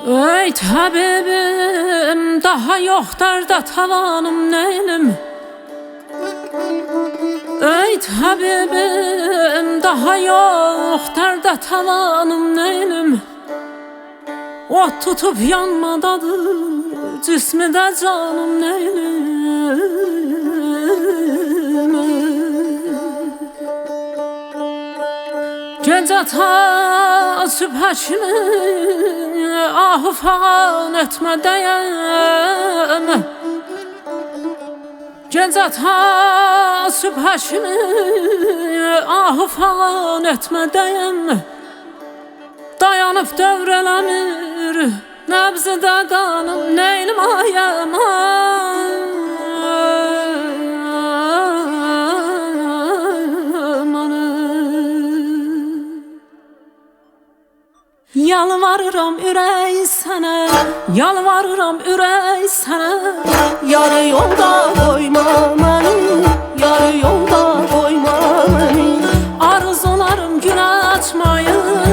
Ey tabibim, daha yoktur da tavanım neylim? Ey tabibim, daha yoktur da tavanım neylim? Ot tutup yanmadadır cismide canım neylim? Gece ta sübh kimi ahı falan etmedeyim. Gece ta sübh kimi ahı falan etmedeyim. Dayanıp devrelenir nebzide kanım neylim ayem Yalvarıram ürey sana, yalvarıram ürey sana. Yarı yolda koyma beni, yarı yolda koyma beni. Arzularım gül açmayın,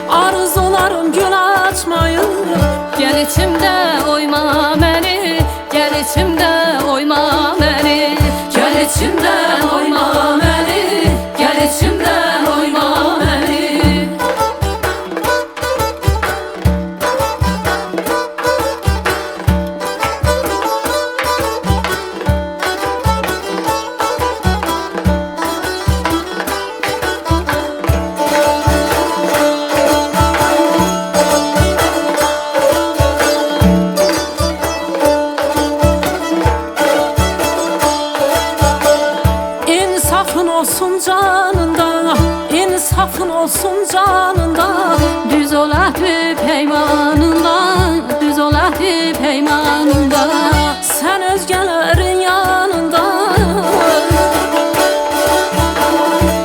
arzularım gül açmayın. Gel içimde oyma beni, gel içimde oyma beni. Gel içimde oyma beni, gel içimde oyma beni. İnsafın olsun canında, insafın olsun canında. Düz olaydı peymanında, düz olaydı peymanında. Sen özgelerin yanında,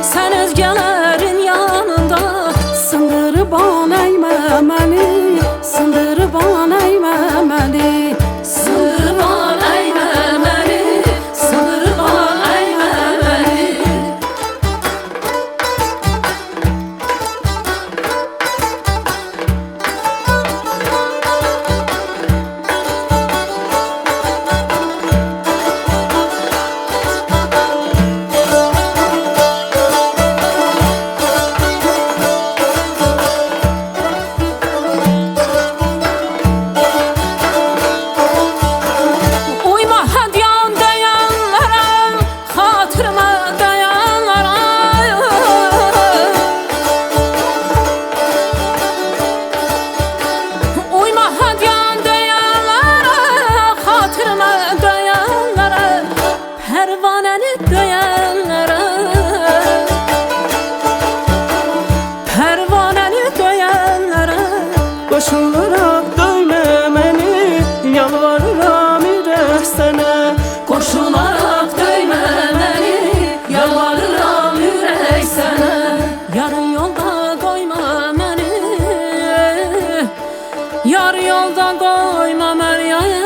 sen özgelerin yanında. Sındırıp an eymemeli, sındırıp an eymemeli. Sındırıp an eymemeli, sındırıp an eymemeli. Pervaneni döyenlere, pervaneni döyenlere. Koşularak dövme beni, yalvarıram ürək sənə. Koşularak dövme beni, yalvarıram ürək sənə. Yarın yolda koyma beni, yarı yolda koyma beni.